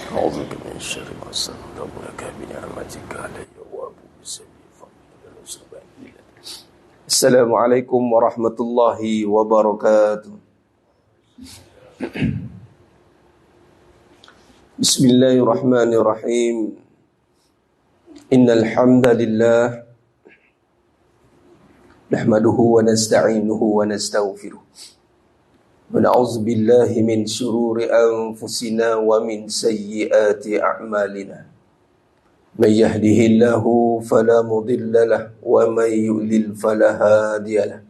أعوذ بالله من شر ما صنعت لك بنعمتك علي وأبو بسبب فضلك. السلام عليكم ورحمة الله وبركاته. بسم الله الرحمن الرحيم. إن الحمد لله نحمده ونستعينه ونستغفره ونعوذ بالله من شرور أنفسنا ومن سيئات أعمالنا. من يهده الله فلا مضل له ومن يضلل فلا هادي له.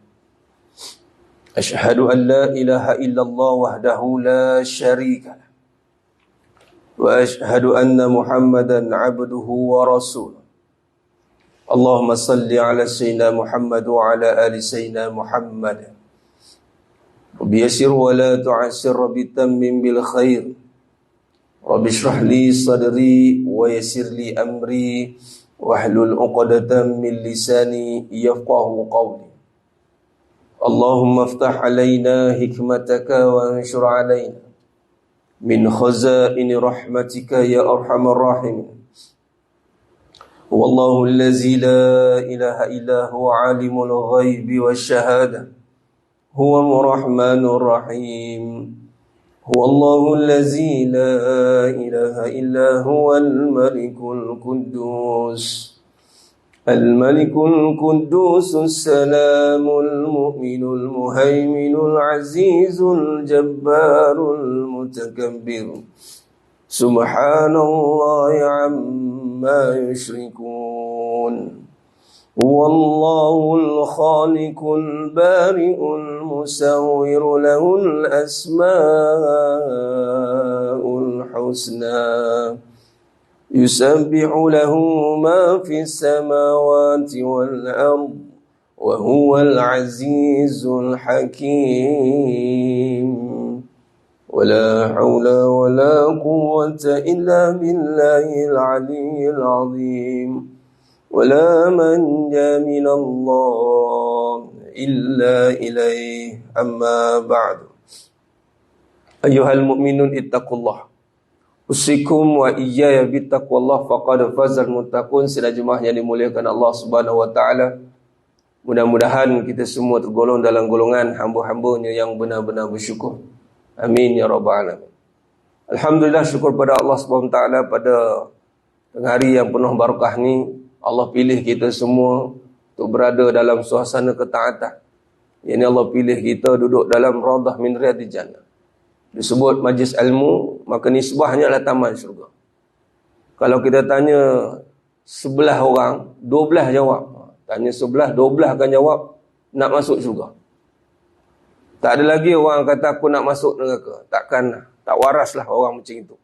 أشهد أن لا إله إلا الله وحده لا شريك له وأشهد أن محمدا عبده ورسوله. اللهم صل على سيدنا محمد وعلى آل سيدنا محمد. وبيسر ولا تعسر بتمم بالخير. رب اشرح لي صدري ويسر لي أمري واحلل عقدة من لساني يفقه قولي. اللهم افتح علينا حكمتك وانشر علينا من خزائن رحمتك يا أرحم الراحمين. والله الذي لا إله إلا هو عالم الغيب والشهادة هو الرحمن الرحيم. هو الله الذي لا إله إلا هو الملك القدوس الملك القدوس السلام المؤمن المهيمن العزيز الجبار المتكبر سبحان الله عما يشركون. هو الله الخالق البارئ المصور له الأسماء الحسنى يسبح له ما في السماوات والأرض وهو العزيز الحكيم. ولا حول ولا قوة إلا بالله العلي العظيم. ولا منجا من الله إلا إليه. أما بعد. أيها المؤمنون اتقوا الله. Usikum wa iyaya bittaqwallah faqad fazal muttaqun. Sidang jemaah yang dimuliakan Allah Subhanahu wa taala. Mudah-mudahan kita semua tergolong dalam golongan hamba-hambanya yang benar-benar bersyukur. Amin ya rabbal alamin. Alhamdulillah, syukur pada Allah Subhanahu wa taala pada tengah hari yang penuh barakah ni. Allah pilih kita semua untuk berada dalam suasana ketaatan. Yang Allah pilih kita duduk dalam raudhah min riyadil jannah. Disebut majlis ilmu, maka nisbahnya adalah taman syurga. Kalau kita tanya 11 orang, 12 jawab. Tanya 11, 12 akan jawab nak masuk syurga. Tak ada lagi orang kata aku nak masuk neraka. Takkan, tak waraslah orang macam itu.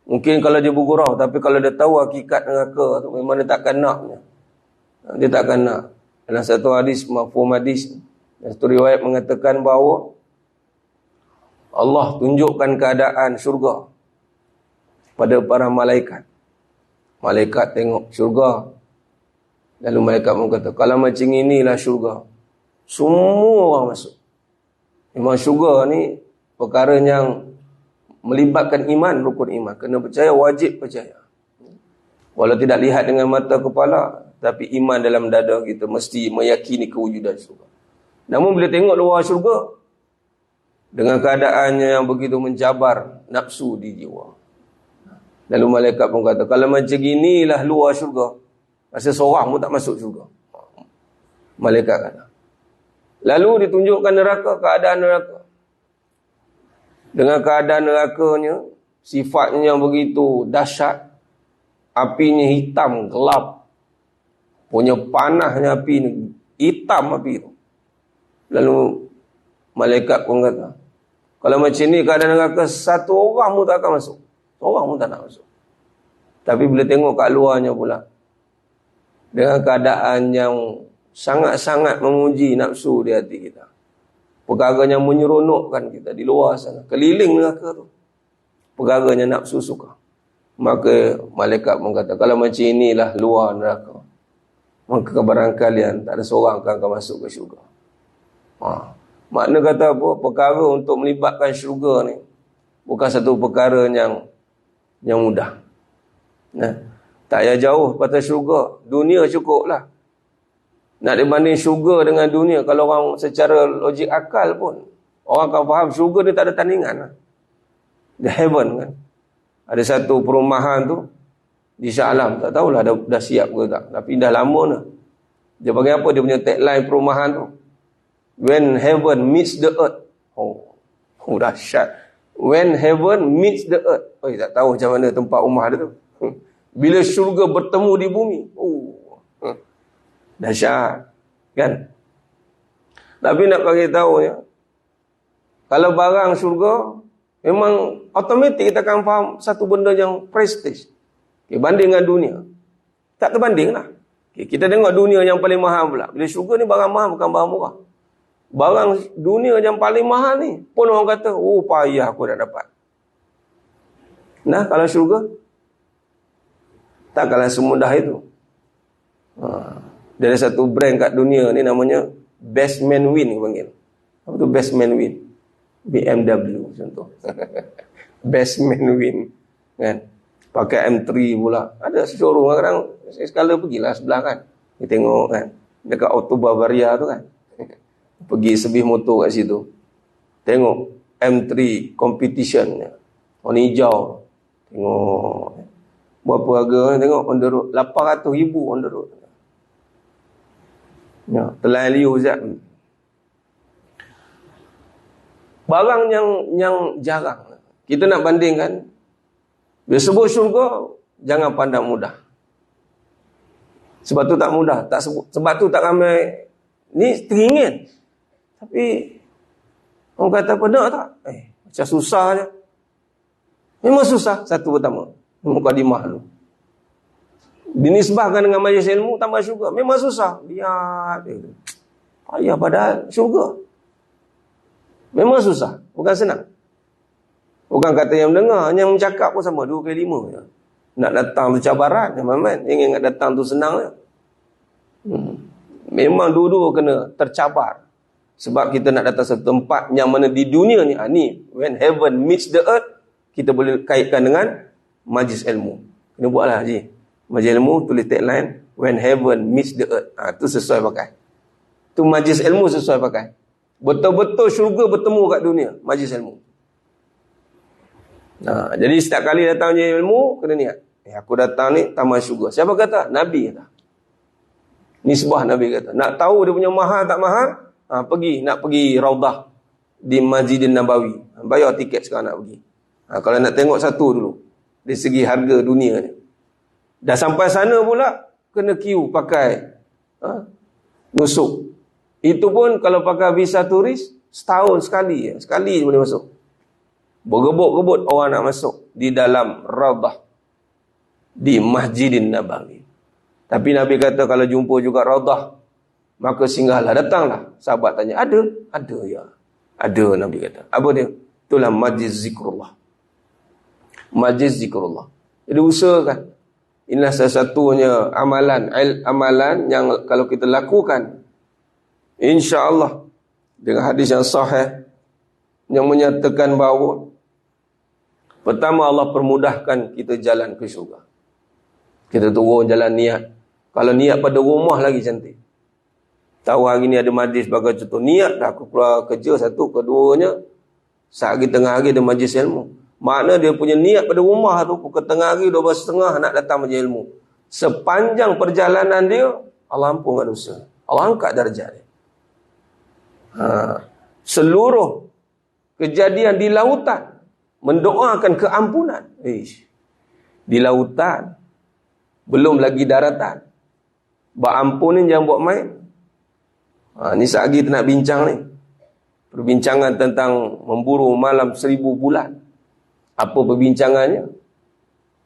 Mungkin kalau dia bergurau, tapi kalau dia tahu hakikat neraka tu memang dia takkan naknya. Dia takkan nak. Dalam satu hadis, mafhum hadis, dan satu riwayat mengatakan bahawa Allah tunjukkan keadaan syurga pada para malaikat. Malaikat tengok syurga. Lalu malaikat pun kata, kalau macam inilah syurga, semua orang masuk. Memang syurga ni perkara yang melibatkan iman, rukun iman. Kena percaya, wajib percaya. Walau tidak lihat dengan mata kepala, tapi iman dalam dada kita mesti meyakini kewujudan syurga. Namun bila tengok luar syurga, dengan keadaannya yang begitu menjabar nafsu di jiwa. Lalu malaikat pun kata, kalau macam inilah luar syurga, rasa seorang pun tak masuk syurga. Malaikat kata. Lalu ditunjukkan neraka, keadaan neraka. Dengan keadaan nerakanya, sifatnya yang begitu dahsyat. Apinya hitam, gelap. Punya panahnya api ni, hitam api itu. Lalu malaikat pun kata, kalau macam ni keadaan neraka, satu orang pun tak akan masuk. Seorang pun tak nak masuk. Tapi bila tengok kat luarnya pula, dengan keadaan yang sangat-sangat memuji nafsu di hati kita. Perkara yang menyeronokkan kita di luar sana. Keliling neraka tu. Perkaranya nafsu suka. Maka malaikat pun kata, kalau macam inilah luar neraka, maka kebarang kalian tak ada seorang akan masuk ke syurga. Makna kata apa? Perkara untuk melibatkan syurga ni bukan satu perkara yang yang mudah. Nah, tak payah jauh pada syurga. Dunia cukup lah. Nak dibanding syurga dengan dunia, kalau orang secara logik akal pun, orang akan faham syurga ni tak ada tandingan lah. The heaven kan. Ada satu perumahan tu di Shah Alam, tak tahulah dah siap ke tak, tapi dah lama dah. Dia panggil apa dia punya tagline perumahan tu? When heaven meets the earth. Oh dahsyat. When heaven meets the earth. Oh, tak tahu macam mana tempat rumah dia tu. Bila syurga bertemu di bumi. Dahsyat kan. Tapi nak bagi tahu ya, kalau barang syurga memang automatik kita akan faham satu benda yang prestige. Okay, banding dengan dunia tak terbanding lah. Okay, kita tengok dunia yang paling mahal pula. Bila syurga ni barang mahal, bukan barang murah. Barang dunia yang paling mahal ni pun orang kata, oh payah aku dah dapat. Nah, kalau syurga takkanlah semudah itu. Dia ada satu brand kat dunia ni namanya Best Man Win panggil. Apa tu Best Man Win? BMW contoh. Best Man Win kan. Pakai M3 pula. Ada showroom kadang sekala pergilah sebelah kan. Kita tengok kan. Dekat Auto Bavaria tu kan. Pergi sebih motor kat situ. Tengok M3 competition. Warna hijau. Tengok. Berapa harga? Tengok on the road. 800,000 on the road. Ya, telan liu Zat. Barang yang jarang. Kita nak bandingkan. Bila sebut syurga, jangan pandang mudah. Sebab tu tak mudah. Sebab tu tak ramai. Ni teringin. Tapi orang kata apa nak tak? Macam susah je. Memang susah. Satu pertama. Mukadimah dulu. Dinisbahkan dengan majlis ilmu tambah syurga. Memang susah. Lihat. Payah padahal syurga. Memang susah. Bukan senang. Bukan kata yang mendengar. Yang mencakap pun sama. 2 kali 5 je. Nak datang tu cabaran. Yang ingat datang tu senang je. Memang dua-dua kena tercabar. Sebab kita nak datang satu tempat yang mana di dunia ni. Ni when heaven meets the earth. Kita boleh kaitkan dengan majlis ilmu. Kena buatlah Haji. Majlis ilmu tulis tagline when heaven meets the earth. Tu sesuai pakai. Tu majlis ilmu sesuai pakai. Betul-betul syurga bertemu kat dunia. Majlis ilmu. Jadi setiap kali datang majlis ilmu kena niat. Aku datang ni taman syurga. Siapa kata? Nabi kata. Nisbah Nabi kata. Nak tahu dia punya mahal tak mahal? Nak pergi Raudah di Masjidin Nabawi. Bayar tiket sekarang nak pergi. Kalau nak tengok satu dulu. Dari segi harga dunia ni. Dah sampai sana pula, kena queue pakai nusuk. Itu pun kalau pakai visa turis, setahun sekali. Sekali je boleh masuk. Bergebut-gebut orang nak masuk di dalam Raudah. Di Masjidin Nabawi. Tapi Nabi kata kalau jumpa juga Raudah, maka singgahlah, datanglah. Sahabat tanya, ada? Ada ya. Ada Nabi kata. Apa dia? Itulah majlis zikrullah. Majlis zikrullah. Jadi usahakan. Inilah salah satunya amalan yang kalau kita lakukan, insya-Allah dengan hadis yang sahih yang menyatakan bahawa pertama Allah permudahkan kita jalan ke syurga. Kita turun jalan niat. Kalau niat pada rumah lagi cantik. Tahu hari ni ada majlis bagi contoh, niat dah aku keluar kerja satu, keduanya sehari tengah hari ada majlis ilmu. Makna dia punya niat pada rumah tu pukul tengah hari 12.30 nak datang majlis ilmu. Sepanjang perjalanan dia, Allah ampunkan dosa. Allah angkat darjat dia. Seluruh kejadian di lautan mendoakan keampunan. Di lautan. Belum lagi daratan. Buat ampun ni jangan buat main. Ni sehari kita nak bincang ni. Perbincangan tentang memburu malam 1000 bulan. Apa perbincangannya?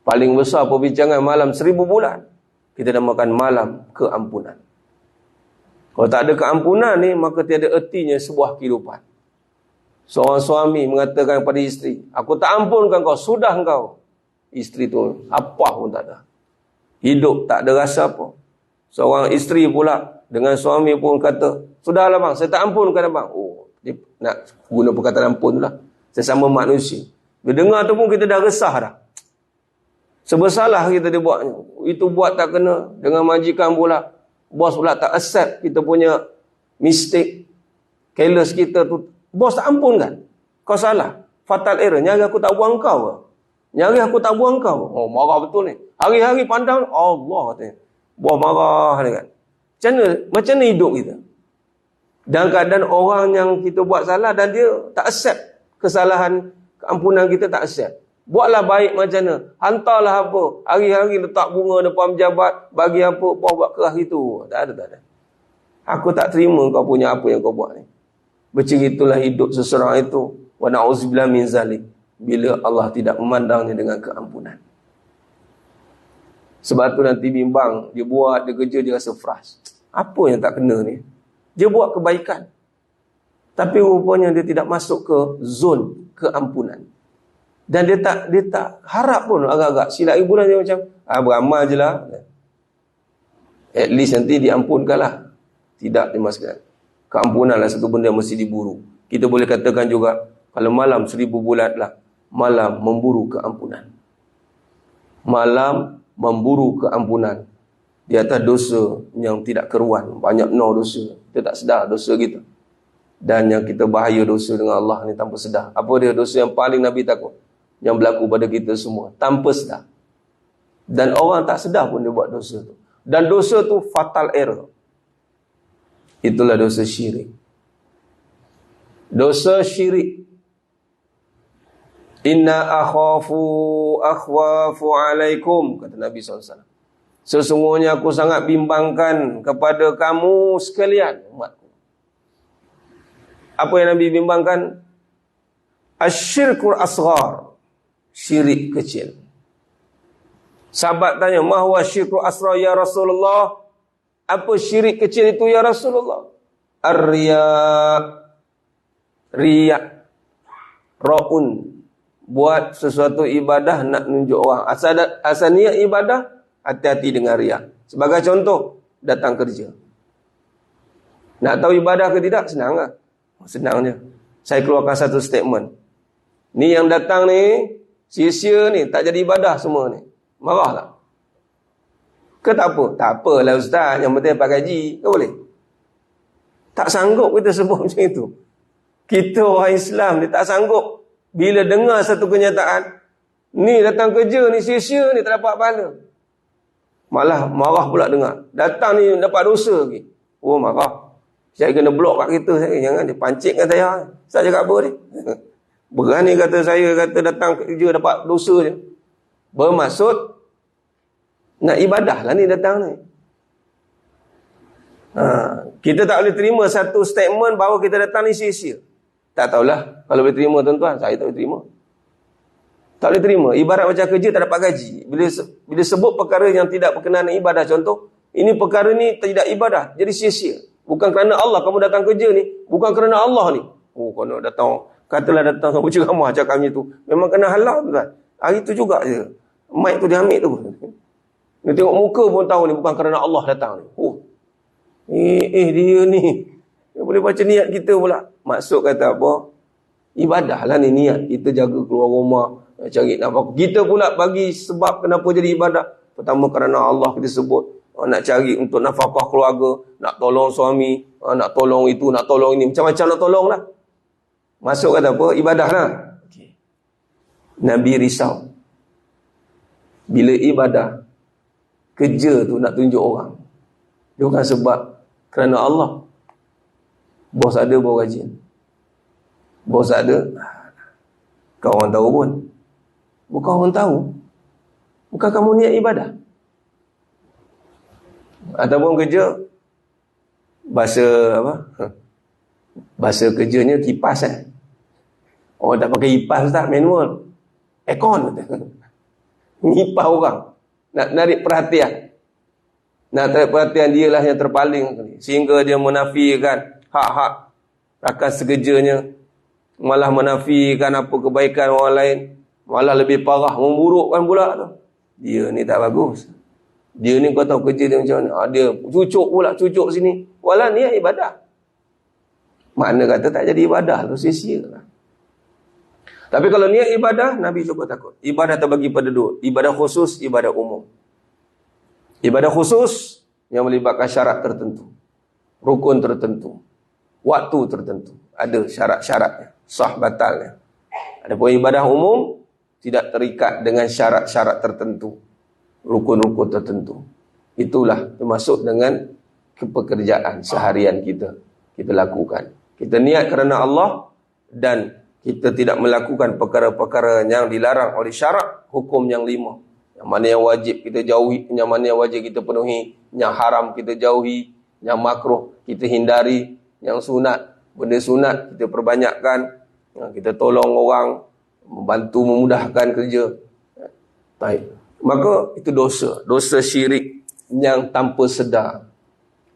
Paling besar perbincangan malam 1000 bulan. Kita namakan malam keampunan. Kalau tak ada keampunan ni, maka tiada ertinya sebuah kehidupan. Seorang suami mengatakan kepada isteri, aku tak ampunkan kau, sudah engkau. Isteri tu apa pun tak ada. Hidup tak ada rasa apa. Seorang isteri pula dengan suami pun kata, sudahlah bang, saya tak ampunkan abang. Dia nak guna perkataan ampun tu lah. Sesama manusia. Bila dengar tu pun kita dah resah dah. Sebersalah kita dia buatnya. Itu buat tak kena. Dengan majikan pula. Bos pula tak accept kita punya mistake. Careless kita tu. Bos tak ampun kan? Kau salah. Fatal error. Nyari aku tak buang kau ke? Nyari aku tak buang kau. Oh, marah betul ni. Hari-hari pandang, Allah katanya. Bos marah ni kan. Macam mana hidup kita? Dalam keadaan orang yang kita buat salah dan dia tak accept kesalahan, keampunan kita tak accept. Buatlah baik macam mana. Hantarlah apa. Hari-hari letak bunga depan pejabat. Bagi apa. Buat keras itu. Tak ada. Aku tak terima kau punya apa yang kau buat ni. Berceritalah hidup seseorang itu. Wa na'udzubillah min zalik. Bila Allah tidak memandangnya dengan keampunan. Sebab tu nanti bimbang. Dia buat, dia kerja, dia rasa frust. Apa yang tak kena ni? Dia buat kebaikan. Tapi rupanya dia tidak masuk ke zon keampunan. Dan dia tak harap pun agak-agak. Silap hiburan dia macam, beramal je lah. At least nanti diampunkan lah. Tidak dimasukkan. Keampunan lah satu benda yang mesti diburu. Kita boleh katakan juga, kalau malam 1000 bulan lah, malam memburu keampunan. Malam memburu keampunan. Di atas dosa yang tidak keruan. Banyak dosa. Kita tak sedar dosa kita. Dan yang kita bahaya dosa dengan Allah ni tanpa sedar. Apa dia dosa yang paling Nabi takut? Yang berlaku pada kita semua. Tanpa sedar. Dan orang tak sedar pun dia buat dosa tu. Dan dosa tu fatal error. Itulah dosa syirik. Dosa syirik. Inna akhwafu alaikum. Kata Nabi SAW. Sesungguhnya aku sangat bimbangkan kepada kamu sekalian. Umatku. Apa yang Nabi bimbangkan? Asyirkul asghar. Syirik kecil. Sahabat tanya, mahwa syirkul asghar ya Rasulullah? Apa syirik kecil itu ya Rasulullah? Riya. Ra'un. Buat sesuatu ibadah nak nunjuk orang. Asal niat ibadah, hati-hati dengan riya. Sebagai contoh, datang kerja. Nak tahu ibadah ke tidak? Senang lah. Senang je. Saya keluarkan satu statement. Ni yang datang ni, sia-sia ni, tak jadi ibadah semua ni. Marah tak? Ke tak apa? Tak apalah ustaz, yang penting dapat gaji. Ke boleh? Tak sanggup kita sebut macam itu. Kita orang Islam ni tak sanggup. Bila dengar satu kenyataan, ni datang kerja ni, sia-sia ni, tak dapat pahala. Malah marah pula dengar. Datang ni dapat dosa lagi. Oh marah. Saya kena blok kat kita. Jangan dia pancingkan saya. Saya cakap apa ni? Berani kata saya kata datang kerja dapat dosa je. Bermaksud nak ibadah lah ni datang ni. Kita tak boleh terima satu statement bahawa kita datang ni sia-sia. Tak tahulah. Kalau boleh terima tuan-tuan, saya tak boleh terima. Tak boleh terima. Ibarat macam kerja tak dapat gaji. Bila sebut perkara yang tidak berkenaan dengan ibadah, contoh, ini perkara ni tidak ibadah, jadi sia-sia. Bukan kerana Allah kamu datang kerja ni, bukan kerana Allah ni. Oh, kau datang, katalah datang kamu ceramah cakap macam tu. Memang kena halal tu kan. Hari tu juga je. Mic tu dia ambil tu. Dia tengok muka pun tahu ni bukan kerana Allah datang ni. Oh. Dia ni. Dia boleh baca niat kita pula. Maksud kata apa? Ibadah lah ni niat. Kita jaga keluar rumah, cari nafkah. Kita pula bagi sebab kenapa jadi ibadah. Pertama kerana Allah kita sebut. Nak cari untuk nafkah keluarga. Nak tolong suami. Nak tolong itu, nak tolong ini. Macam-macam nak tolong lah. Masuk kata apa? Ibadah lah. Okay. Nabi risau. Bila ibadah, kerja tu nak tunjuk orang. Dia bukan sebab kerana Allah. Bos ada, bos rajin. Bos ada, kau orang tahu pun. Bukan orang tahu. Bukan kamu niat ibadah. Ataupun kerja, bahasa apa? Bahasa kerjanya kipas Orang tak pakai kipas tak, manual. Aircon. Nipah orang. Nak narik perhatian. Nak tarik perhatian dia lah yang terpaling. Sehingga dia menafikan hak-hak rakan sekerjanya. Malah menafikan apa kebaikan orang lain. Malah lebih parah, memburukkan pula tu. Dia ni tak bagus. Dia ni kau tahu kerja dia macam mana. Dia cucuk pula, cucuk sini. Walau niat ibadah. Makna kata tak jadi ibadah tu sia-sia lah. Tapi kalau niat ibadah, Nabi cukup takut. Ibadah terbagi pada dua. Ibadah khusus, ibadah umum. Ibadah khusus yang melibatkan syarat tertentu. Rukun tertentu. Waktu tertentu. Ada syarat-syaratnya. Sah batalnya. Adapun ibadah umum, tidak terikat dengan syarat-syarat tertentu. Rukun-rukun tertentu. Itulah termasuk dengan pekerjaan seharian kita. Kita lakukan. Kita niat kerana Allah dan kita tidak melakukan perkara-perkara yang dilarang oleh syarak, hukum yang 5. Yang mana yang wajib kita jauhi, yang mana yang wajib kita penuhi, yang haram kita jauhi, yang makruh kita hindari, yang sunat, benda sunat kita perbanyakkan, kita tolong orang, membantu memudahkan kerja. Baik. Maka itu dosa syirik yang tanpa sedar.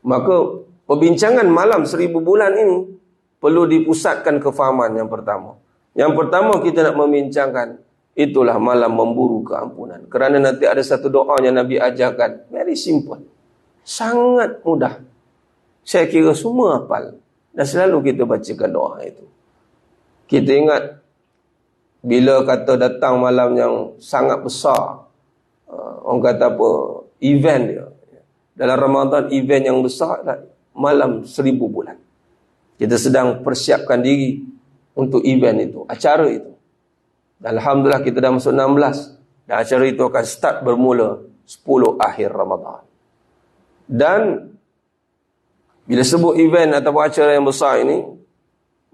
Maka perbincangan malam 1000 bulan ini perlu dipusatkan kefahaman yang pertama. Yang pertama kita nak membincangkan, itulah malam memburu keampunan. Kerana nanti ada satu doa yang Nabi ajarkan. Very simple. Sangat mudah. Saya kira semua hafal. Dan selalu kita bacakan doa itu. Kita ingat, bila kata datang malam yang sangat besar, orang kata apa, event dia. Dalam Ramadan, event yang besar adalah malam 1000 bulan. Kita sedang persiapkan diri untuk event itu, acara itu. Dan Alhamdulillah kita dah masuk 16. Dan acara itu akan start bermula 10 akhir Ramadan. Dan bila sebut event atau acara yang besar ini,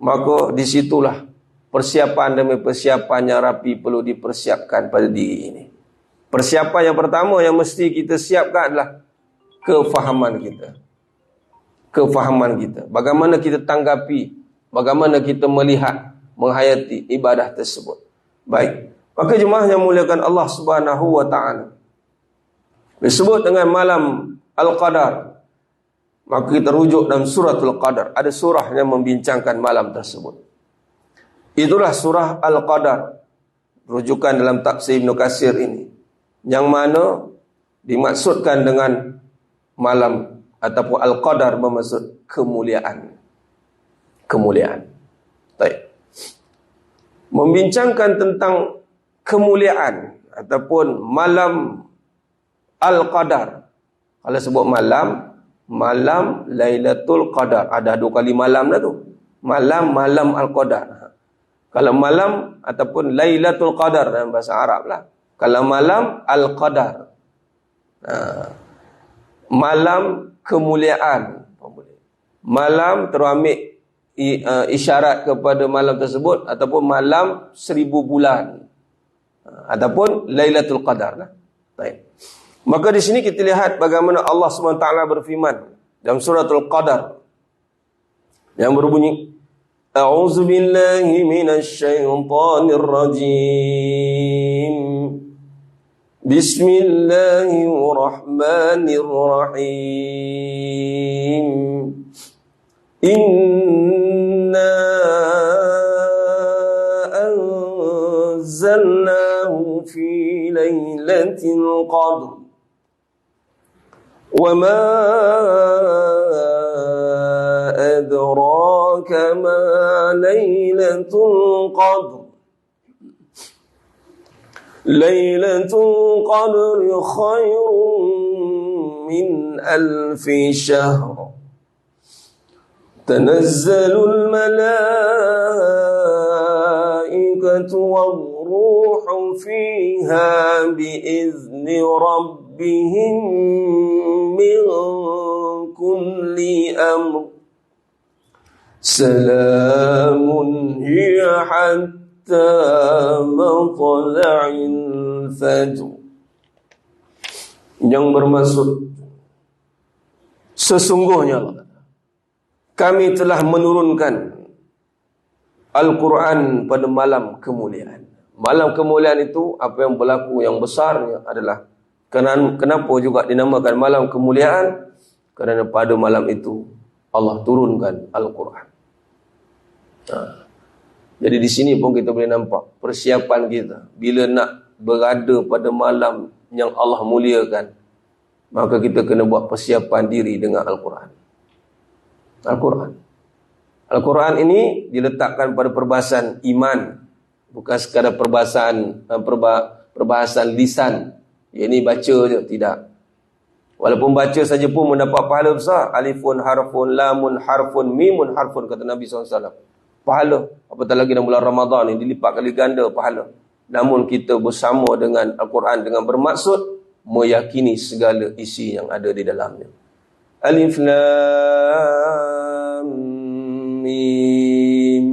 maka disitulah persiapan demi persiapan yang rapi perlu dipersiapkan pada diri ini. Persiapan yang pertama yang mesti kita siapkan adalah kefahaman kita. Kefahaman kita. Bagaimana kita tanggapi, bagaimana kita melihat, menghayati ibadah tersebut. Baik. Maka jemaah yang muliakan Allah Subhanahu wa taala, disebut dengan malam Al-Qadar. Maka kita rujuk dalam suratul Qadar. Ada surah yang membincangkan malam tersebut. Itulah surah Al-Qadar. Rujukan dalam tafsir Ibn Katsir ini. Yang mana dimaksudkan dengan malam ataupun Al-Qadar bermaksud kemuliaan. Kemuliaan. Baik. Membincangkan tentang kemuliaan ataupun malam Al-Qadar. Kalau sebut malam Lailatul Qadar. Ada 2 kali malam dah tu. Malam Al-Qadar. Kalau malam ataupun Lailatul Qadar dalam bahasa Arab lah. Kalau malam Al-Qadar. Malam kemuliaan. Malam terambil isyarat kepada malam tersebut ataupun malam 1000 bulan. Ataupun Lailatul Qadar lah. Baik. Maka di sini kita lihat bagaimana Allah SWT berfirman dalam suratul Qadar yang berbunyi, A'udzu billahi minasy syaithanir rajim. Bismillahirrahmanirrahim. Inna anzalnahu fi lailatul qadr. وَمَا أَدْرَاكَ مَا لَيْلَةُ الْقَدْرِ لَيْلَةُ الْقَدْرِ خَيْرٌ مِّنْ أَلْفِ شَهْرٍ تَنَزَّلُ الْمَلَائِكَةُ وَالرُّوحُ فِيهَا بِإِذْنِ رَبِّهِمْ مِنْ كُلِّ أَمْرٍ سَلَامٌ هِيَ حَتَّى مَطْلَعِ الْفَجْرِ. Yang bermaksud, sesungguhnya kami telah menurunkan Al-Quran pada malam kemuliaan. Malam kemuliaan itu, apa yang berlaku yang besarnya adalah, kenapa juga dinamakan malam kemuliaan? Kerana pada malam itu Allah turunkan Al-Quran. Jadi di sini pun kita boleh nampak persiapan kita bila nak berada pada malam yang Allah muliakan, maka kita kena buat persiapan diri dengan Al-Quran. Al-Quran ini diletakkan pada perbahasan iman, Bukan sekadar perbahasan lisan. Ini baca je, tidak. Walaupun baca saja pun mendapat pahala besar. Alifun harfun, lamun harfun, mimun harfun, kata Nabi SAW. Pahala. Apatah lagi dalam bulan Ramadan ni, dilipat kali ganda pahala. Namun kita bersama dengan Al-Quran dengan bermaksud meyakini segala isi yang ada di dalamnya. Alif Lam Mim.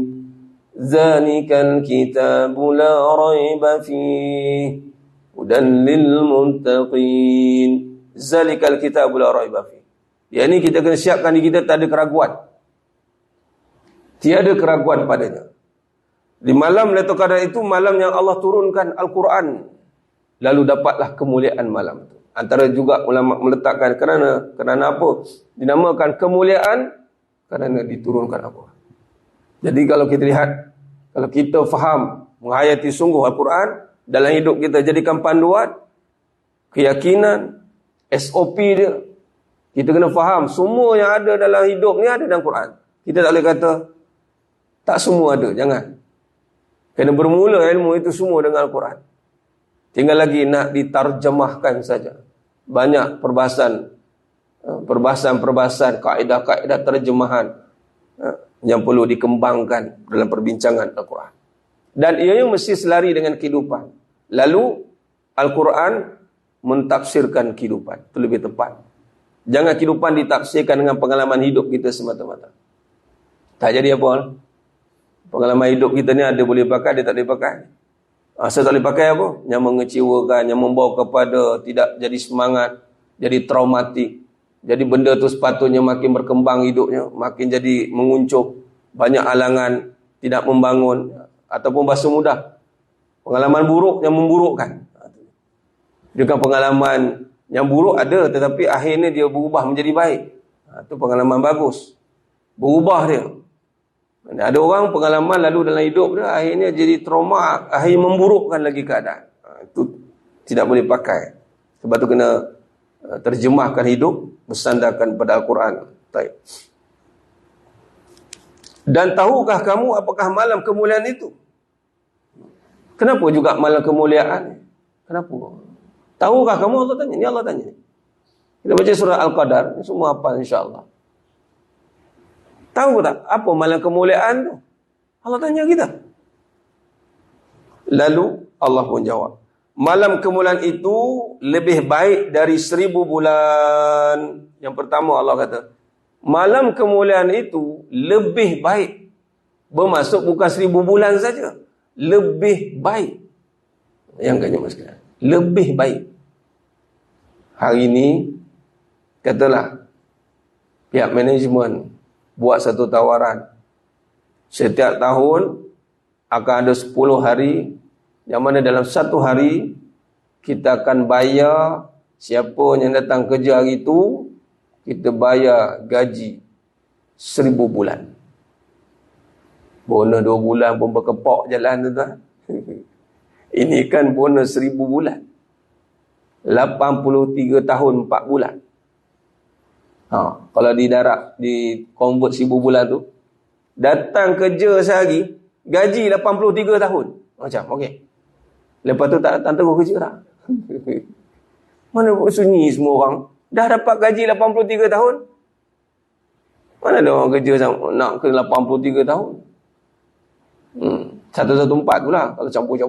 Zalikal kitabu la raiba fihi hudan lil muttaqin. Zalikal kitabu la raiba fihi. Yang ini kita kena siapkan diri kita, tak ada keraguan. Tiada keraguan padanya. Di malam Lailatul Qadar itu malam yang Allah turunkan Al-Quran. Lalu dapatlah kemuliaan malam itu. Antara juga ulama meletakkan kerana apa? Dinamakan kemuliaan kerana diturunkan Al-Quran. Jadi kalau kita lihat, kalau kita faham, menghayati sungguh Al-Quran dalam hidup kita, jadikan panduan, keyakinan, SOP dia. Kita kena faham semua yang ada dalam hidup ni ada dalam Quran. Kita tak boleh kata tak semua ada, jangan. Kena bermula ilmu itu semua dengan Al-Quran. Tinggal lagi nak ditarjemahkan saja. Banyak perbahasan, kaedah-kaedah terjemahan yang perlu dikembangkan dalam perbincangan Al-Quran. Dan ianya mesti selari dengan kehidupan. Lalu Al-Quran mentafsirkan kehidupan. Itu lebih tepat. Jangan kehidupan ditafsirkan dengan pengalaman hidup kita semata-mata. Tak jadi apa? Pengalaman hidup kita ni ada boleh pakai, ada tak boleh pakai. Asal tak boleh pakai apa? Yang mengecewakan, yang membawa kepada tidak jadi semangat, jadi traumatik. Jadi benda tu sepatutnya makin berkembang hidupnya, makin jadi menguncup, banyak halangan, tidak membangun. Ataupun bahasa mudah, pengalaman buruk yang memburukkan. Dengan pengalaman yang buruk ada, tetapi akhirnya dia berubah menjadi baik. Itu pengalaman bagus. Berubah dia. Ada orang pengalaman lalu dalam hidup dia, akhirnya jadi trauma, akhirnya memburukkan lagi keadaan. Itu tidak boleh pakai. Sebab tu kena terjemahkan hidup bersandarkan pada Al-Quran. Baik. Dan tahukah kamu apakah malam kemuliaan itu? Kenapa juga malam kemuliaan? Kenapa? Tahukah kamu? Allah tanya. Ini Allah tanya. Kita baca surah Al-Qadar. Ini semua hafal insya-Allah. Tahu tak apa malam kemuliaan tu? Allah tanya kita. Lalu Allah pun jawab. Malam kemuliaan itu lebih baik dari 1000 bulan. Yang pertama Allah kata, malam kemuliaan itu lebih baik. Bermaksud bukan 1000 bulan saja. Lebih baik. Yang kan jemaah sekalian. Lebih baik. Hari ini, katalah, pihak manajemen buat satu tawaran. Setiap tahun akan ada 10 hari, yang mana dalam satu hari, kita akan bayar siapa yang datang kerja hari itu, kita bayar gaji 1000 bulan. Bonus 2 bulan pun berkepok jalan tu tuan. Ini kan bonus 1000 bulan. 83 tahun 4 bulan. Kalau di darat, di convert 1000 bulan tu, datang kerja sehari, gaji 83 tahun. Macam, okey. Lepas tu tak datang terus kerja tak? Mana sunyi semua orang? Dah dapat gaji 83 tahun? Mana ada orang kerja nak ke 83 tahun? 114 tu lah. Kalau campur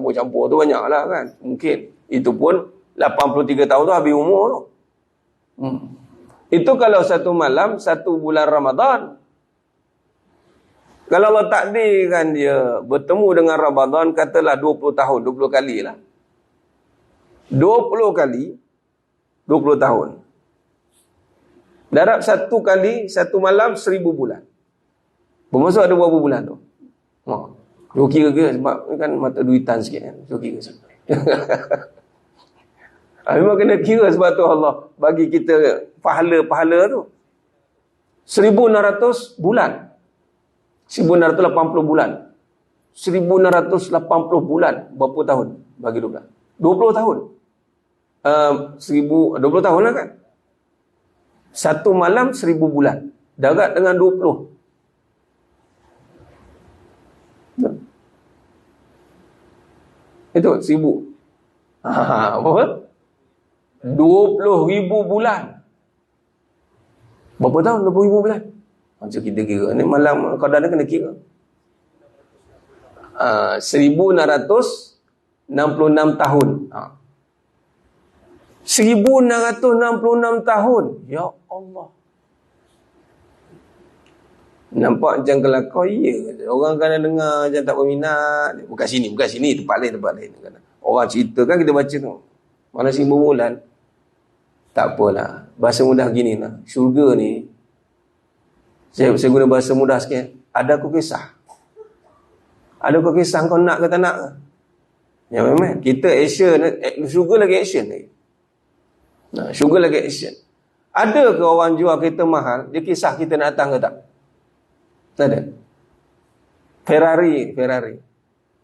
tu banyak lah kan. Mungkin. Itu pun 83 tahun tu habis umur tu. Itu kalau satu malam, satu bulan Ramadan. Kalau Allah takdirkan dia bertemu dengan Ramadan, katalah 20 tahun, 20 kali lah. 20 kali, 20 tahun. Darab satu kali, satu malam, 1000 bulan. Bermaksud ada berapa bulan tu? Dua kira ke? Sebab kan mata duitan sikit kan. Dua kira sampai. Memang kena kira sebab tu Allah bagi kita pahala-pahala tu. 1600 bulan. 1680 bulan. 1680 bulan. Berapa tahun? Bagi 12. 20 tahun. 20 tahun lah kan. Satu malam 1000 bulan. Darat dengan 20. Itu 1000. Apa? 20,000 bulan. Berapa tahun 20,000 bulan? Macam kita kira. Ni malam qadar ni kena kira. 1666 tahun. 1666 tahun. Ya Allah. Nampak macam kelakar, ya. Orang kadang dengar macam tak berminat. Bukan sini, tempat lain. Orang cerita kan kita baca tu. Mana 1000 bulan. Tak apalah. Bahasa mudah gini lah. Syurga ni, saya guna bahasa mudah sikit. Ada aku kisah. Kau nak ke tak nak ke? Ya memang. Kita action. Syurga lagi action lagi. Syurga lagi action. Ada ke orang jual kereta mahal, dia kisah kita nak datang ke tak? Tak ada. Ferrari.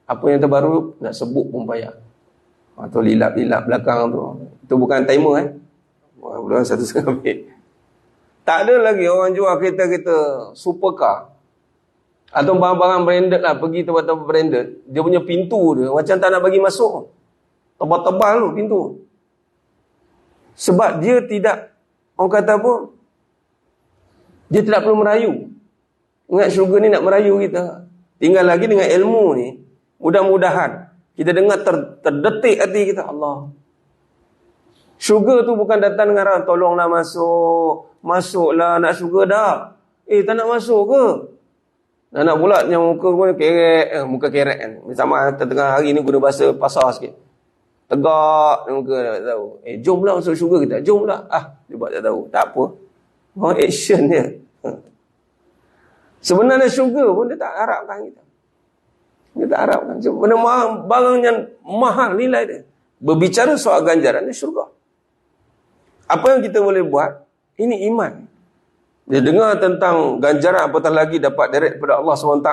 Apa yang terbaru, nak sebut pun payah. Atau lilap-lilap belakang tu. Itu bukan timer Belum 1,5 minit. Tak ada lagi orang jual kereta-kereta supercar. Atau barang-barang branded lah. Pergi tempat-tempat branded. Dia punya pintu dia macam tak nak bagi masuk. Tebal-tebal tu pintu. Sebab dia tidak, orang kata apa, dia tidak perlu merayu. Ingat syurga ni nak merayu kita. Tinggal lagi dengan ilmu ni, mudah-mudahan kita dengar terdetik hati kita. Allah, syurga tu bukan datang dengan arah tolonglah masuklah nak syurga dah. Tak nak masuk ke? Nak pula yang muka pun kerek, muka kerek kan. Sama tengah hari ni guna bahasa pasar sikit. Tegak muka tak tahu. Jomlah masuk syurga kita. Jomlah. Dia buat tak tahu. Tak apa. Orang action dia. Sebenarnya syurga pun dia tak harapkan kita. Dia tak harapkan. Benda barang yang mahal nilai dia. Berbicara soal ganjaran ni syurga. Apa yang kita boleh buat? Ini iman. Dia dengar tentang ganjaran apatah lagi dapat direct daripada Allah SWT.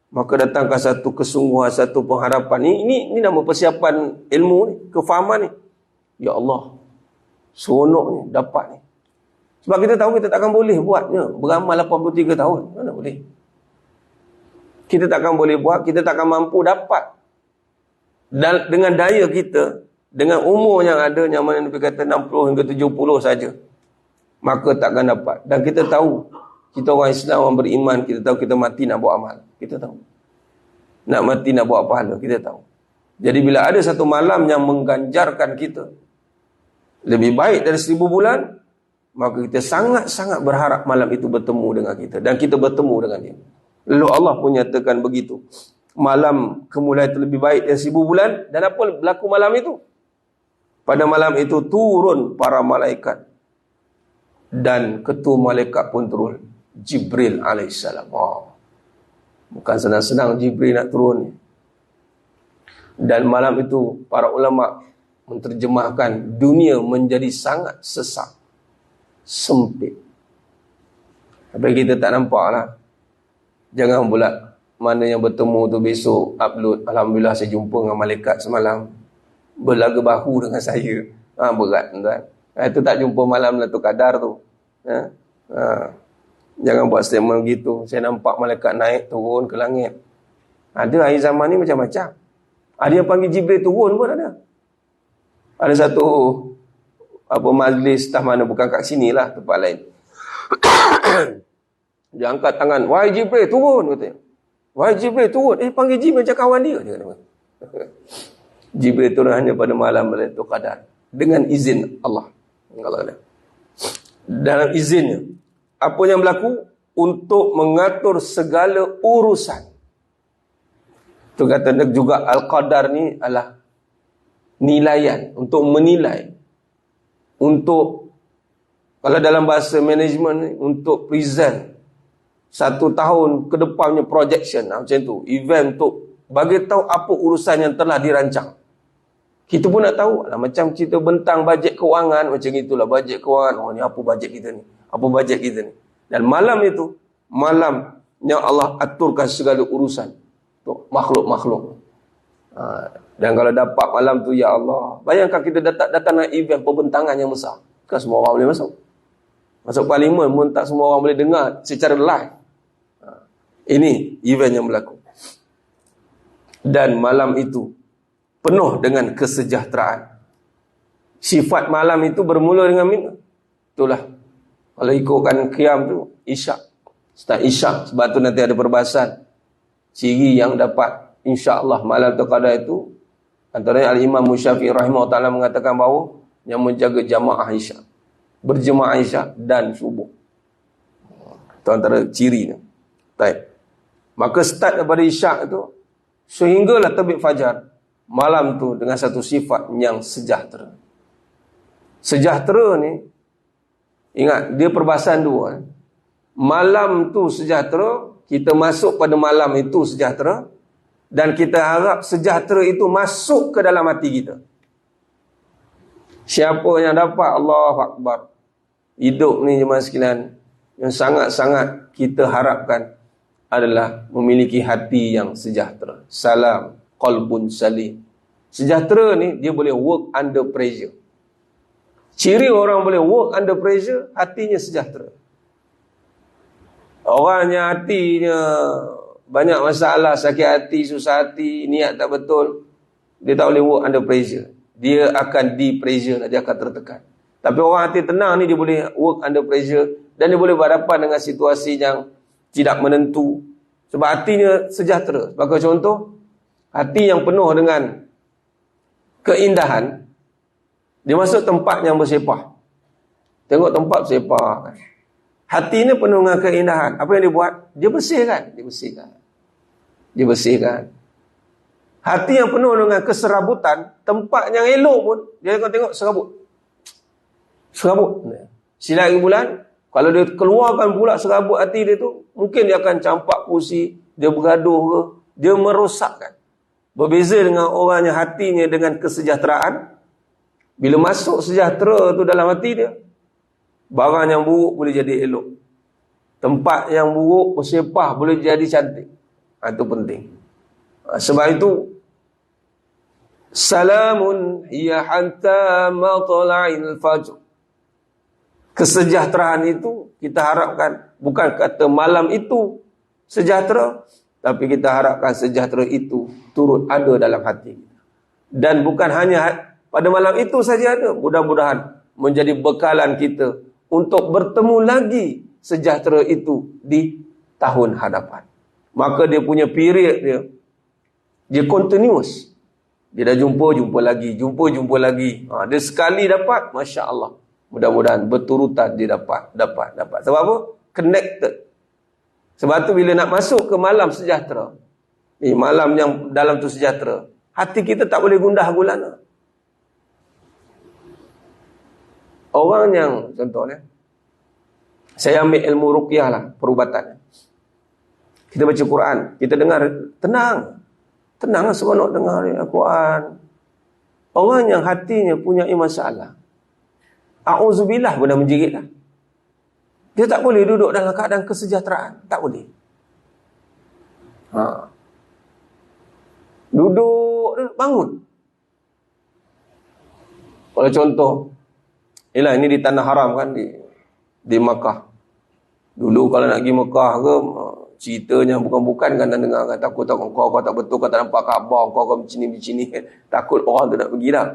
Maka datangkan satu kesungguhan, satu pengharapan. Ini nama persiapan ilmu ni, kefahaman ni. Ya Allah, seronok ni, dapat ni. Sebab kita tahu kita takkan boleh buatnya. Beramal 83 tahun. Mana boleh? Kita takkan boleh buat, kita takkan mampu dapat. Dan dengan daya kita, dengan umur yang ada, yang mana Nabi kata 60 hingga 70 saja, maka takkan dapat. Dan kita tahu, kita orang Islam, orang beriman, kita tahu kita mati nak buat amal. Kita tahu. Nak mati nak buat pahala, kita tahu. Jadi bila ada satu malam yang mengganjarkan kita lebih baik dari 1000 bulan, maka kita sangat-sangat berharap malam itu bertemu dengan kita. Dan kita bertemu dengan dia. Lalu Allah pun nyatakan begitu. Malam kemuliaan itu lebih baik dari 1000 bulan. Dan apa berlaku malam itu? Pada malam itu turun para malaikat. Dan ketua malaikat pun turun. Jibril alaihissalam. Bukan senang-senang Jibril nak turun. Dan malam itu para ulama menterjemahkan dunia menjadi sangat sesak, sempit. Tapi kita tak nampak lah. Jangan pula mana yang bertemu tu besok upload, alhamdulillah saya jumpa dengan malaikat semalam, berlaga bahu dengan saya. Berat tuan. Itu tak jumpa malam Lailatul Qadar tu. Jangan buat statement begitu. Saya nampak malaikat naik turun ke langit. Ada akhir zaman ni macam-macam. Ada yang panggil Jibril turun pun ada. Ada satu majlis tak mana, bukan kat sini lah, tempat lain. Dia angkat tangan, wahai Jibril turun, katanya. Wahai Jibril turun. Panggil Jibril macam kawan dia. Jibril turun hanya pada malam Lailatul Qadar dengan izin Allah. Dalam izinnya, apa yang berlaku? Untuk mengatur segala urusan. Itu kata juga Al-Qadar ni adalah nilaian, untuk menilai, untuk, kalau dalam bahasa management, untuk present 1 tahun ke depannya projection, macam tu, event untuk bagi tahu apa urusan yang telah dirancang. Kita pun nak tahu lah, macam cerita bentang bajet kewangan, macam itulah bajet kewangan. Ni apa bajet kita ni, apa bajet kita ni. Dan malam itu, malam yang Allah aturkan segala urusan untuk makhluk-makhluk. Dan kalau dapat malam tu, ya Allah, bayangkan kita datang nak event perbentangan yang besar. Kan semua orang boleh masuk. Masuk parlimen pun tak semua orang boleh dengar secara live. Ini event yang berlaku. Dan malam itu penuh dengan kesejahteraan. Sifat malam itu bermula dengan itulah, kalau ikutkan qiyam tu, isyak. Start isyak. Sebab tu nanti ada perbahasan ciri yang dapat insya-Allah malam Qadar itu. Antaranya Al-Imam Syafi'i rahimahullah ta'ala mengatakan bahawa yang menjaga jamaah isyak, berjemaah isyak dan subuh. Itu antara ciri ni. Baik. Maka start daripada isyak itu sehinggalah terbit fajar, malam tu dengan satu sifat yang sejahtera. Sejahtera ni, ingat, dia perbahasan dua. Malam tu sejahtera, kita masuk pada malam itu sejahtera, dan kita harap sejahtera itu masuk ke dalam hati kita. Siapa yang dapat, Allahu Akbar, hidup ni jemaah sekalian, yang sangat-sangat kita harapkan adalah memiliki hati yang sejahtera. Salam, qalbun salim. Sejahtera ni, dia boleh work under pressure. Ciri orang boleh work under pressure, hatinya sejahtera. Orang yang hatinya banyak masalah, sakit hati, susah hati, niat tak betul, dia tak boleh work under pressure. Dia akan di-pressure, dia akan tertekan. Tapi orang hati tenang ni, dia boleh work under pressure, dan dia boleh berhadapan dengan situasi yang tidak menentu. Sebab hatinya sejahtera. Sebagai contoh, hati yang penuh dengan keindahan, dia masuk tempat yang bersepah. Tengok tempat bersepah kan. Hati ni penuh dengan keindahan. Apa yang dia buat? Dia bersihkan. Dia bersihkan. Hati yang penuh dengan keserabutan, tempat yang elok pun, dia akan tengok serabut. Silat hari bulan, kalau dia keluarkan pula serabut hati dia tu, mungkin dia akan campak kursi, dia bergaduh ke, dia merosakkan. Berbeza dengan orang yang hatinya dengan kesejahteraan, bila masuk sejahtera tu dalam hati dia, barang yang buruk boleh jadi elok. Tempat yang buruk bersepah boleh jadi cantik. Itu penting. Sebab itu, salamun hiya hatta matla'il fajr. Kesejahteraan itu kita harapkan, bukan kata malam itu sejahtera, tapi kita harapkan sejahtera itu turut ada dalam hati kita. Dan bukan hanya pada malam itu saja ada, mudah-mudahan menjadi bekalan kita untuk bertemu lagi sejahtera itu di tahun hadapan. Maka dia punya period dia continuous. Dia dah jumpa lagi. Dia sekali dapat, Masya Allah. Mudah-mudahan berturutan dia dapat. Sebab apa? Connected. Sebab tu bila nak masuk ke malam sejahtera, malam yang dalam tu sejahtera, hati kita tak boleh gundah gulana. Orang yang, contohnya, saya ambil ilmu ruqyah lah, perubatan. Kita baca Quran, kita dengar, tenang lah seronok dengar Al-Quran. Orang yang hatinya punya masalah, a'udzubillah pun dah menjerit lah. Dia tak boleh duduk dalam keadaan kesejahteraan. Tak boleh. Duduk, bangun. Kalau contoh, ini di tanah haram kan, di Makkah. Dulu kalau nak pergi Makkah ke, ceritanya bukan-bukan kan, dengar kan, takut kau tak betul, kau tak nampak Kaabah, kau begini-begini, takut orang tu nak pergi dah.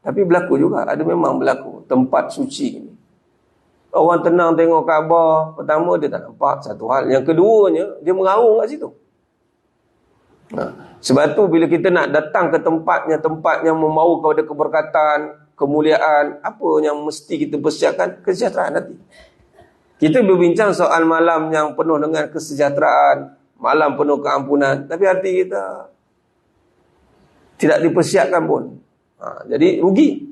Tapi berlaku juga, ada memang berlaku. Tempat suci ni, orang tenang tengok Kaabah, pertama dia tak nampak, satu hal. Yang keduanya, dia meraung kat situ. Sebab tu bila kita nak datang ke tempat yang membawa kepada keberkatan, kemuliaan, apa yang mesti kita persiapkan? Kesejahteraan hati. Kita berbincang soal malam yang penuh dengan kesejahteraan, malam penuh keampunan, tapi hati kita tidak dipersiapkan pun. Jadi rugi.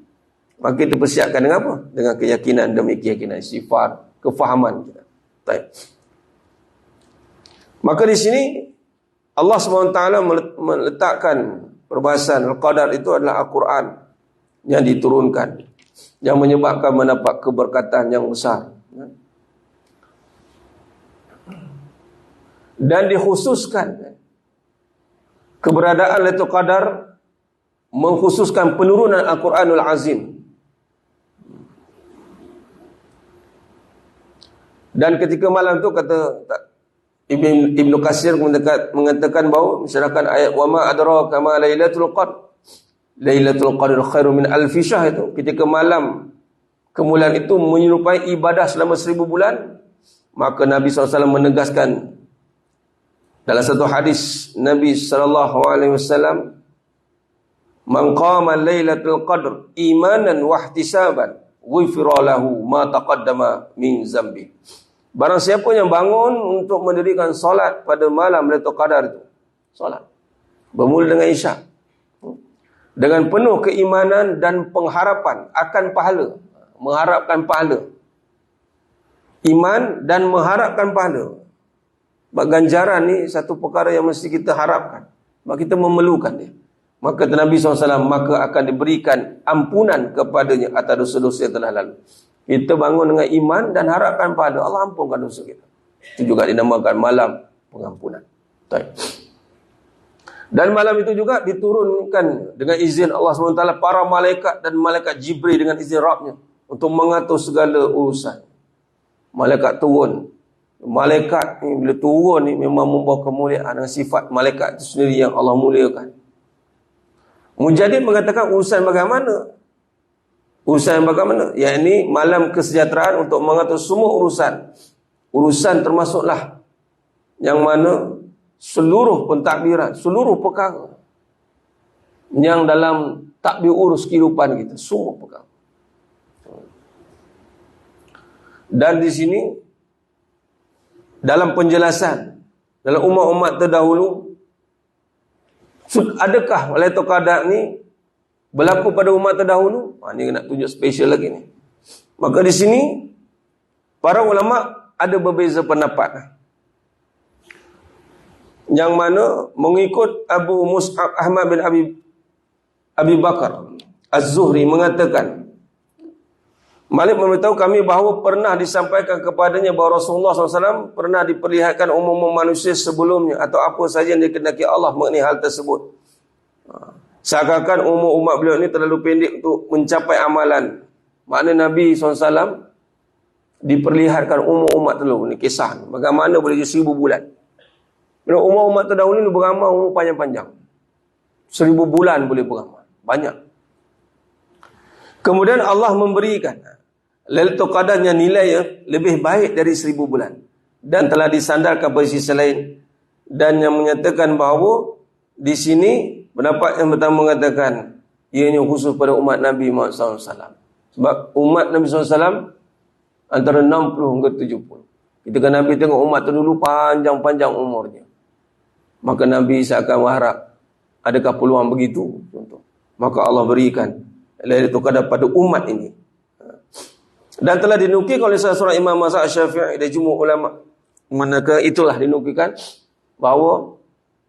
Maka kita persiapkan dengan apa? Dengan keyakinan demi keyakinan, sifat, kefahaman kita. Baik. Maka di sini Allah SWT meletakkan perbahasan Al-Qadar itu adalah Al-Quran yang diturunkan, yang menyebabkan mendapat keberkatan yang besar. Dan dikhususkan keberadaan Lailatul Qadar, mengkhususkan penurunan Al-Quranul Azim. Dan ketika malam tu kata Ibnu Katsir mengatakan bahawa misalkan ayat wa ma adraka ma lailatul qadr, Lailatul Qadar khairum min alfi syahr, itu ketika malam kemuliaan itu menyerupai ibadah selama 1000 bulan. Maka Nabi SAW menegaskan dalam satu hadis Nabi SAW, man qama lailatul qadr imanan wa ihtisaban ghufira lahu ma taqaddama min zambi. Barang siapa yang bangun untuk mendirikan solat pada malam Lailatul Qadar itu, solat bermula dengan isyak, dengan penuh keimanan dan pengharapan akan pahala, mengharapkan pahala, iman dan mengharapkan pahala. Ganjaran ni satu perkara yang mesti kita harapkan, maka kita memerlukan dia. Maka Nabi SAW, maka akan diberikan ampunan kepadanya atas dosa-dosa yang telah lalu. Kita bangun dengan iman dan harapkan pada Allah ampunkan dosa kita. Itu juga dinamakan malam pengampunan. Dan malam itu juga diturunkan dengan izin Allah SWT para malaikat dan malaikat Jibril dengan izin Rabbnya untuk mengatur segala urusan. Malaikat turun. Malaikat ni bila turun ni memang membawa kemuliaan dengan sifat malaikat itu sendiri yang Allah muliakan. Mujadid mengatakan urusan bagaimana? Urusan bagaimana? Yakni malam kesejahteraan untuk mengatur semua urusan. Urusan termasuklah yang mana seluruh pentadbiran, seluruh perkara yang dalam takbir urus kehidupan kita, semua perkara. Dan di sini dalam penjelasan dalam umat-umat terdahulu, adakah Lailatul Qadar ni berlaku pada umat terdahulu? Ini nak tunjuk special lagi ni. Maka di sini para ulama ada berbeza pendapat. Yang mana mengikut Abu Mus'ab Ahmad bin Abi Bakar Az-Zuhri mengatakan, Malik memberitahu kami bahawa pernah disampaikan kepadanya bahawa Rasulullah SAW pernah diperlihatkan umum manusia sebelumnya atau apa saja yang dikehendaki Allah mengenai hal tersebut. Seakan-akan umur umat beliau ini terlalu pendek untuk mencapai amalan. Makna Nabi SAW diperlihatkan umur umat terdahulu. Ini kisah. Bagaimana boleh jadi 1000 bulan. Umur umat terdahulu ini beramal umur panjang-panjang. 1000 bulan boleh beramal. Banyak. Kemudian Allah memberikan Lailatul Qadar yang nilainya lebih baik dari 1000 bulan. Dan telah disandarkan pada sisi lain. Dan yang menyatakan bahawa di sini pendapat yang pertama mengatakan ianya khusus pada umat Nabi Muhammad SAW. Sebab umat Nabi SAW antara 60 hingga 70. Ketika Nabi tengok umat terdulu panjang-panjang umurnya, maka Nabi seakan berharap adakah peluang begitu? Maka Allah berikan Lailatul Qadar pada umat ini. Dan telah dinukil oleh salah seorang Imam Mazhab Syafi'i dan jumhur ulama, manakala itulah dinukilkan bahawa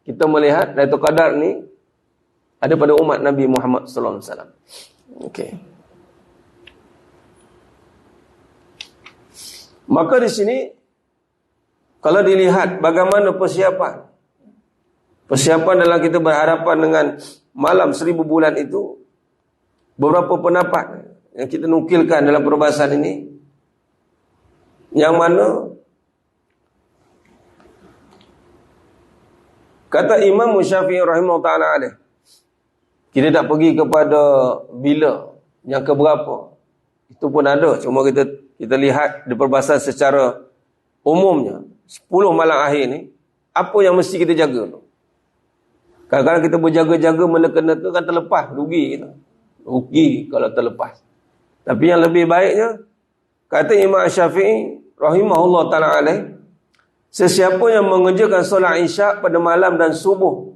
kita melihat Lailatul Qadar ni ada pada umat Nabi Muhammad sallallahu alaihi wasallam. Okey. Maka di sini kalau dilihat bagaimana persiapan dalam kita berhadapan dengan malam 1000 bulan itu, beberapa pendapat yang kita nukilkan dalam perbahasan ini, yang mana kata Imam Syafi'i rahimahullah ta'ala alaih, kita tak pergi kepada bila, yang keberapa, itu pun ada. Cuma kita lihat di perbahasan secara umumnya, 10 malam akhir ni, apa yang mesti kita jaga tu? Kadang-kadang kita berjaga-jaga meneka-neka kan terlepas, rugi kita. Rugi kalau terlepas. Tapi yang lebih baiknya, kata Imam Syafi'i rahimahullah ta'ala alaih, sesiapa yang mengerjakan solat isyak pada malam dan subuh,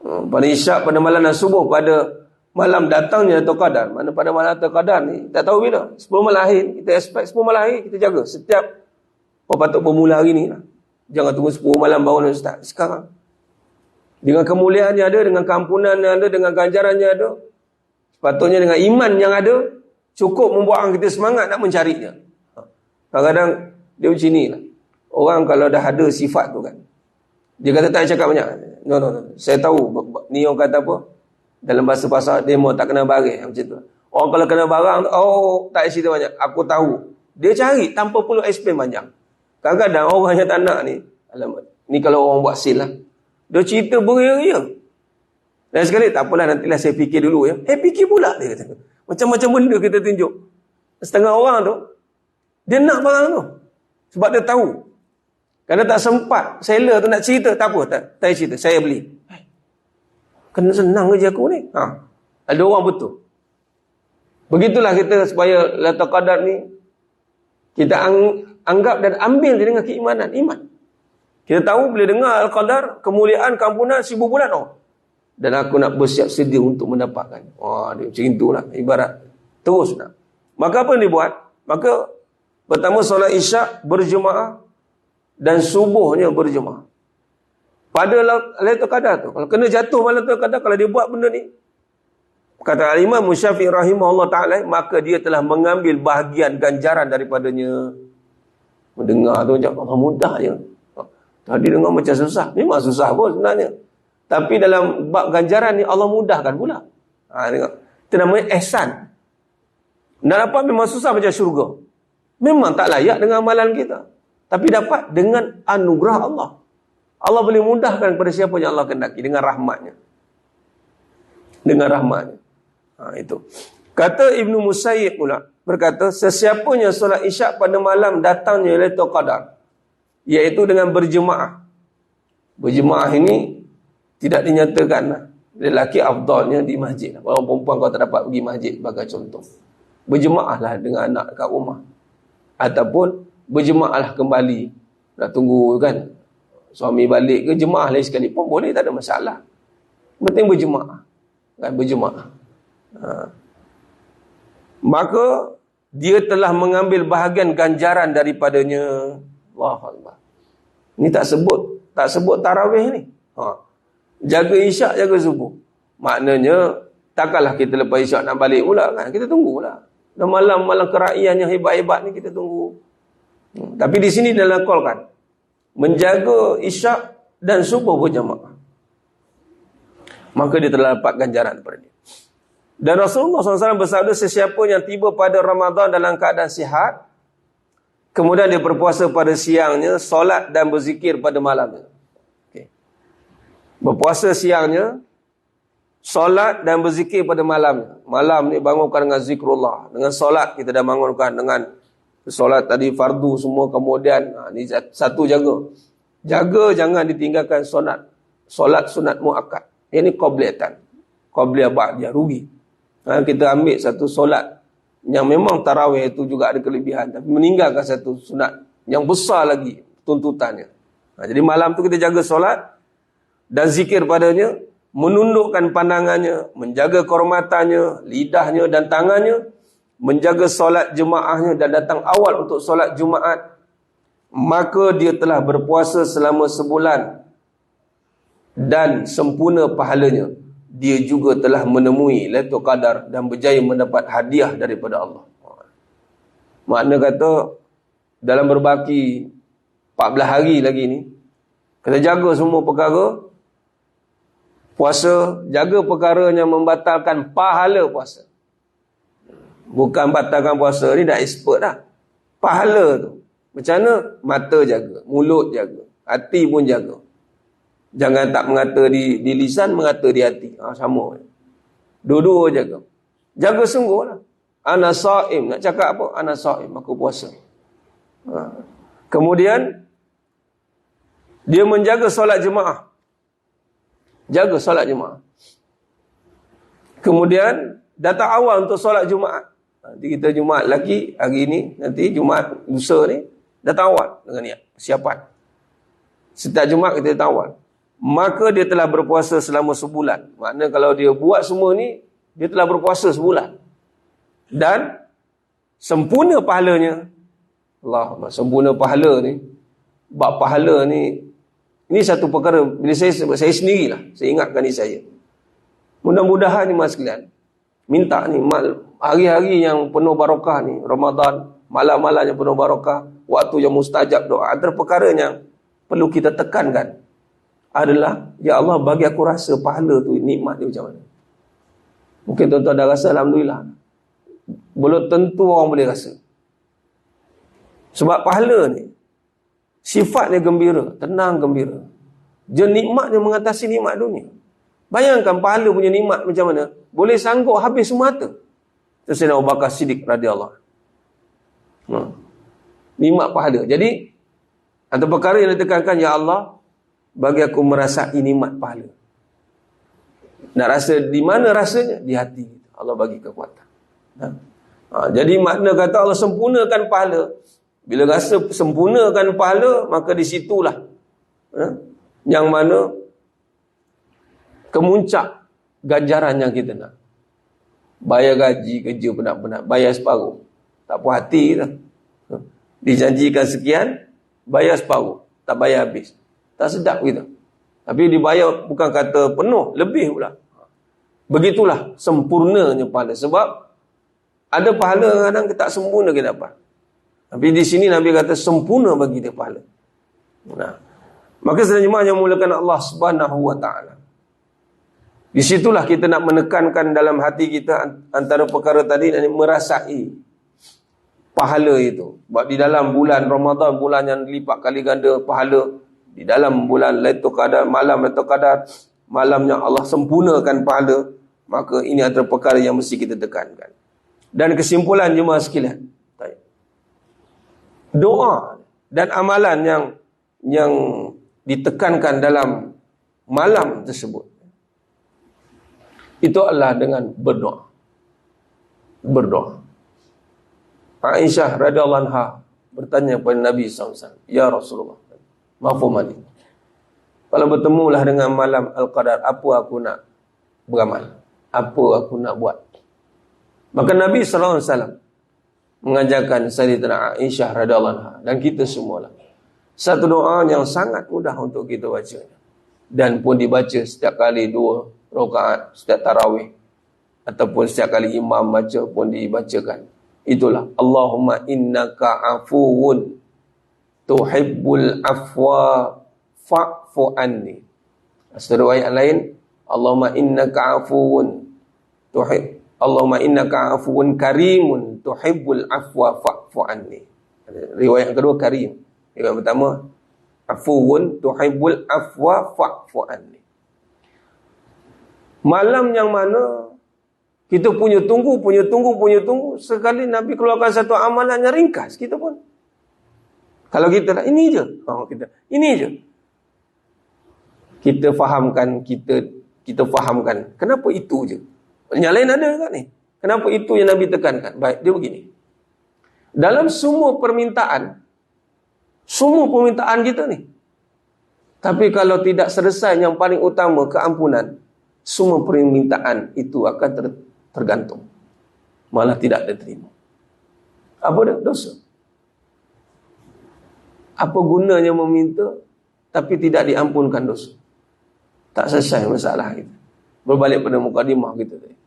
pada isyak pada malam dan subuh pada malam datangnya Lailatul Qadar, mana pada malam Lailatul Qadar ni tak tahu bila, 10 malam akhir, kita expect 10 malam akhir kita jaga. Setiap patut bermula hari ni lah. Jangan tunggu 10 malam baru nak start. Sekarang dengan kemuliaan yang ada, dengan keampunan yang ada, dengan ganjaran yang ada, sepatutnya dengan iman yang ada, cukup membuat kita semangat nak mencarinya. Kadang-kadang dia macam ni lah. Orang kalau dah ada sifat tu kan, dia kata tak cakap banyak. No. Saya tahu ni orang kata apa, dalam bahasa pasar, demo tak kena barang, macam tu. Orang kalau kena barang, tak cerita banyak. Aku tahu. Dia cari tanpa perlu explain banyak. Kadang-kadang orang yang tak nak ni, alamak, ni kalau orang buat sale lah, dia cerita beria-ria. Dan sekali, tak apalah, nantilah saya fikir dulu ya. Fikir pula, dia kata. Macam-macam benda kita tunjuk. Setengah orang tu, dia nak barang tu. Sebab dia tahu. Kerana tak sempat, seller tu nak cerita, tak apa, tak cerita, saya beli. Kena senang kerja aku ni. Ada orang betul. Begitulah kita supaya Lailatul Qadar ni, kita anggap dan ambil dia dengan keimanan, iman. Kita tahu bila dengar Al-Qadar, kemuliaan, keampunan 1000 bulan. Dan aku nak bersiap sedia untuk mendapatkan. Dia macam itulah ibarat. Terus nak. Maka apa yang dibuat? Maka pertama solat Isyak berjemaah dan subuhnya berjemaah. Pada Lailatul Qadar tu, kalau kena jatuh malam Lailatul Qadar, kalau dia buat benda ni, kata Imam Syafi'i rahimahullah ta'ala, maka dia telah mengambil bahagian ganjaran daripadanya. Mendengar tu macam Allah mudah je. Tadi dengar macam susah. Memang susah pun sebenarnya. Tapi dalam bab ganjaran ni Allah mudahkan pula. Tengok. Itu namanya ihsan. Nak dapat memang susah macam syurga. Memang tak layak dengan amalan kita. Tapi dapat dengan anugerah Allah. Allah boleh mudahkan kepada siapa yang Allah kehendaki dengan rahmatnya. Dengan rahmatnya. Itu. Kata Ibnu Musayyib pula berkata, sesiapanya solat Isyak pada malam datangnya Lailatul Qadar, iaitu dengan berjemaah. Berjemaah ini tidak dinyatakan lelaki afdalnya di masjid. Orang perempuan kau tak dapat pergi masjid sebagai contoh. Berjemaahlah dengan anak kat rumah. Ataupun berjemaahlah kembali. Nak tunggu kan suami balik ke, jemaah lagi sekali pun boleh, tak ada masalah. Penting berjemaah. Kan berjemaah. Maka dia telah mengambil bahagian ganjaran daripadanya. Allahu Akbar. Ni tak sebut tarawih ni. Jaga Isyak, jaga subuh. Maknanya takkanlah kita lepas Isyak nak balik pula kan. Kita tunggulah. Dan malam-malam keraian yang hebat-hebat ni kita tunggu. Tapi di sini dia lakolkan menjaga Isyak dan subuh berjamaah. Maka dia telah dapat ganjaran daripada dia. Dan Rasulullah SAW bersabda, sesiapa yang tiba pada Ramadan dalam keadaan sihat, kemudian dia berpuasa pada siangnya, solat dan berzikir pada malamnya. Berpuasa siangnya, solat dan berzikir pada malamnya. Malam ni bangunkan dengan zikrullah. Dengan solat kita dah bangunkan dengan solat tadi fardu semua. Kemudian ni satu jaga. Jaga jangan ditinggalkan solat sunat muakkad. Ini qabliyatan. Qabliyah ba'diyah, rugi. Kita ambil satu solat yang memang tarawih itu juga ada kelebihan, tapi meninggalkan satu sunat yang besar lagi tuntutannya. Jadi malam tu kita jaga solat dan zikir padanya, menundukkan pandangannya, menjaga kehormatannya, lidahnya dan tangannya, menjaga solat jemaahnya dan datang awal untuk solat Jumaat. Maka dia telah berpuasa selama sebulan dan sempurna pahalanya. Dia juga telah menemui Lailatul Qadar dan berjaya mendapat hadiah daripada Allah. Makna kata dalam berbaki 14 hari lagi ni, kita jaga semua perkara. Puasa, jaga perkara yang membatalkan pahala puasa. Bukan batalkan puasa ni dah expert dah. Pahala tu. Macam mana? Mata jaga, mulut jaga, hati pun jaga. Jangan tak mengata di lisan, mengata di hati. Sama. Dua-dua jaga. Jaga sungguh lah. Ana saim. Nak cakap apa? Ana saim. Aku puasa. Kemudian, dia menjaga solat jemaah. Jaga solat jemaah. Kemudian, datang awal untuk solat Jumaat. Nanti kita Jumaat lagi, hari ni, nanti Jumaat lusa ni, datang awal dengan niat, persiapan. Setiap Jumaat kita datang awal. Maka dia telah berpuasa selama sebulan. Maknanya kalau dia buat semua ni, dia telah berpuasa sebulan. Dan sempurna pahalanya. Allah, sempurna pahala ni. Bab pahala ni, ini satu perkara, bila saya sendirilah, saya ingatkan diri saya. Mudah-mudahan ni mas sekalian, minta ni, hari-hari yang penuh barakah ni, Ramadan, malam-malam yang penuh barakah, waktu yang mustajab doa. Antara perkara yang perlu kita tekankan adalah, ya Allah bagi aku rasa pahala tu, nikmat dia macam mana. Mungkin tuan-tuan dah rasa, Alhamdulillah. Belum tentu orang boleh rasa. Sebab pahala ni, sifatnya gembira, tenang gembira. Dia nikmat dia mengatasi nikmat dunia. Bayangkan pahala punya nikmat macam mana. Boleh sanggup habis semua harta. Itu Sayyidina Abu Bakar Siddiq radhiyallahu anhu. Nikmat pahala. Jadi antara perkara yang ditekankan, ya Allah, bagi aku merasai nikmat pahala. Nak rasa di mana rasanya? Di hati. Allah bagi kekuatan. Jadi makna kata Allah sempurnakan pahala. Bila rasa sempurnakan pahala, maka di situlah yang mana kemuncak ganjaran yang kita nak. Bayar gaji, kerja penat-penat, bayar separuh. Tak puas hati kita. Dijanjikan sekian, bayar separuh, tak bayar habis. Tak sedap kita. Tapi dibayar bukan kata penuh, lebih pula. Begitulah sempurnanya pahala. Sebab ada pahala kadang tak sempurna kita dapat. Tapi di sini Nabi kata sempurna bagi dia pahala. Maka sebenarnya yang mulakan Allah Subhanahu wa taala. Di situlah kita nak menekankan dalam hati kita antara perkara tadi, merasai pahala itu. Sebab di dalam bulan Ramadan, bulan yang lipat kali ganda pahala, di dalam bulan Lailatul Qadar, malam Lailatul Qadar, malam yang Allah sempurnakan pahala, maka ini antara perkara yang mesti kita tekankan. Dan kesimpulan jemaah sekalian, doa dan amalan yang ditekankan dalam malam tersebut, itu adalah dengan berdoa. Berdoa. Aisyah radhiyallahu anha bertanya kepada Nabi SAW, ya Rasulullah, mafhumani, kalau bertemulah dengan malam Al-Qadar, apa aku nak beramal? Apa aku nak buat? Maka Nabi SAW mengajarkan Sayyidatina Aisyah radhiyallahu anha dan kita semualah satu doa yang sangat mudah untuk kita baca, dan pun dibaca setiap kali 2 rakaat setiap tarawih, ataupun setiap kali imam baca pun dibacakan. Itulah Allahumma innaka afuwun tuhibbul afwa fa'fu anni. Setelah ayat lain, Allahumma innaka afuwun Allahumma innaka afuwun karimun tuhibbul afwa fa'fu anni. Riwayat kedua karim. Riwayat pertama afuwun tuhibbul afwa fa'fu anni. Malam yang mana kita punya tunggu. Sekali Nabi keluarkan satu amalan yang ringkas, kita pun. Kalau kita lah, ini je. Ini je. Kita fahamkan. Kenapa itu je? Yang lain ada kan ni? Kenapa itu yang Nabi tekankan? Baik, dia begini. Dalam semua permintaan kita ni. Tapi kalau tidak selesai yang paling utama, keampunan, semua permintaan itu akan tergantung. Malah tidak diterima. Apa dia? Dosa. Apa gunanya meminta tapi tidak diampunkan dosa? Tak selesai masalah kita. Berbalik pada mukadimah kita tadi.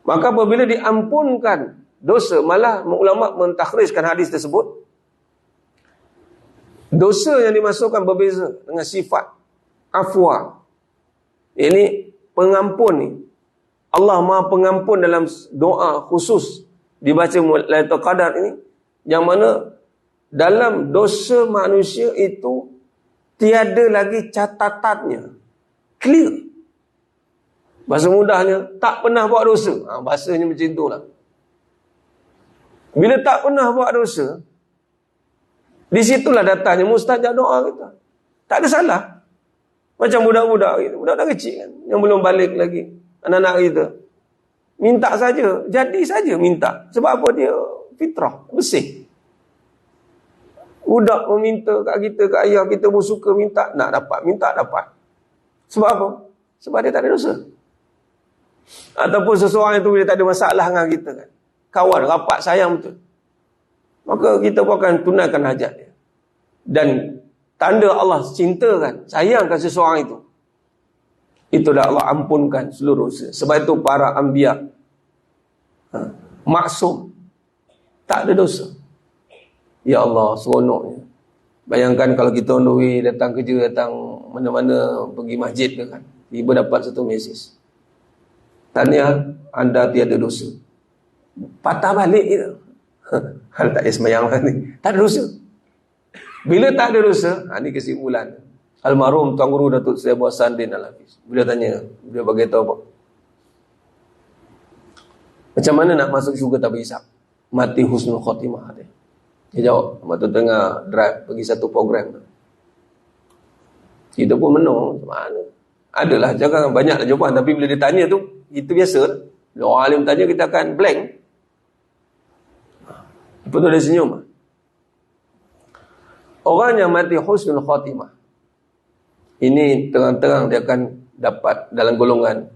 Maka apabila diampunkan dosa, malah ulama mentakhrijkan hadis tersebut. Dosa yang dimasukkan berbeza dengan sifat afwa. Ini pengampun ni. Allah Maha Pengampun dalam doa khusus dibaca Lailatul Qadar ini, yang mana dalam dosa manusia itu tiada lagi catatannya. Clear. Bahasa mudahnya, tak pernah buat dosa. Bahasanya macam itulah. Bila tak pernah buat dosa, di situlah datangnya mustajab doa kita. Tak ada salah. Macam budak-budak kita, budak-budak kecil kan, yang belum balik lagi, anak-anak kita. Minta saja, jadi saja minta. Sebab apa? Dia fitrah, bersih. Budak meminta kat kita, kat ayah kita pun suka minta, nak dapat, minta dapat. Sebab apa? Sebab dia tak ada dosa. Ataupun seseorang itu bila tak ada masalah dengan kita kan, kawan, rapat, sayang betul, maka kita pun akan tunaikan hajat dia. Dan tanda Allah cintakan, sayangkan seseorang itu, itulah Allah ampunkan seluruh dosa. Sebab itu para anbiya maksum, tak ada dosa. Ya Allah, seronoknya. Bayangkan kalau kita on the way, datang kerja, datang mana-mana, pergi masjid ke kan, tiba dapat satu mesej, tahniah, anda tiada dosa. Patah balik kita. Tak ada semayang lah ni. Tak ada dosa. Bila tak ada dosa, ini kesimpulan. Almarhum Tuan Guru Datuk Seri Abu Hasanuddin Al-Hafiz. Beliau tanya, beliau bagi tahu apa? Macam mana nak masuk syurga tak berhisap? Mati husnul khotimah dia. Dia jawab, waktu tengah drive pergi satu program. Kita pun menung, macam mana? Adalah, jangan banyaklah jawapan. Tapi bila dia tanya tu, itu biasa. Bila orang alim tanya, kita akan blank. Lepas tu dia senyum. Orang yang mati husnul khotimah, ini terang-terang dia akan dapat dalam golongan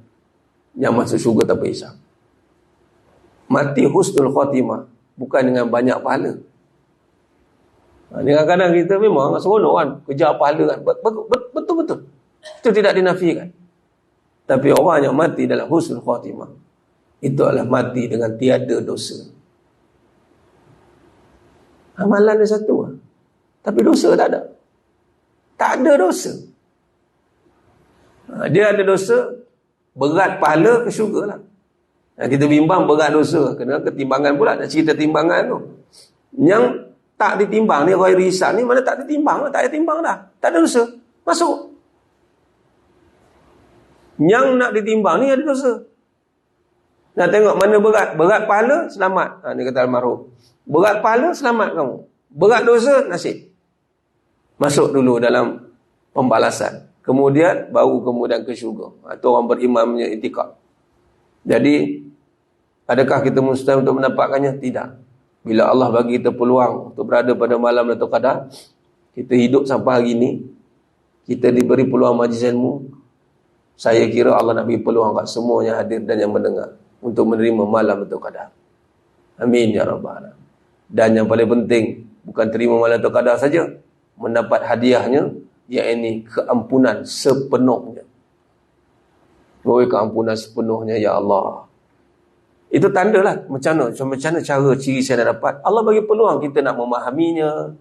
yang masuk syurga tanpa hisab. Mati husnul khotimah bukan dengan banyak pahala. Kadang-kadang kita memang seronok kan, kejar pahala kan. Betul-betul. Itu tidak dinafikan. Tapi orang yang mati dalam husnul khotimah, itu adalah mati dengan tiada dosa. Amalan dia satu, tapi dosa tak ada. Tak ada dosa. Dia ada dosa, berat pahala ke syurga lah. Kita bimbang berat dosa, kena ketimbangan pula. Nak cerita timbangan tu. Yang tak ditimbang ni, ghairi hisab ni, mana tak ditimbang, tak ada timbang dah. Tak ada dosa, masuk. Yang nak ditimbang ni ada dosa. Nak tengok mana berat. Berat pahala, selamat. Ni kata almarhum. Berat pahala, selamat kamu. Berat dosa, nasib. Masuk dulu dalam pembalasan. Kemudian, baru kemudian ke syurga. Itu orang beriman punya itikad. Jadi, adakah kita mustahil untuk mendapatkannya? Tidak. Bila Allah bagi kita peluang untuk berada pada malam Lailatul Qadar, kita hidup sampai hari ini, kita diberi peluang majlis ilmu, saya kira Allah nak beri peluang kat semua yang hadir dan yang mendengar untuk menerima malam Lailatul Qadar. Amin ya rabbal alamin. Dan yang paling penting, bukan terima malam Lailatul Qadar saja, mendapat hadiahnya, iaitu keampunan sepenuhnya. Oi, keampunan sepenuhnya ya Allah. Itu tandalah macam mana cara ciri saya nak dapat. Allah bagi peluang kita nak memahaminya,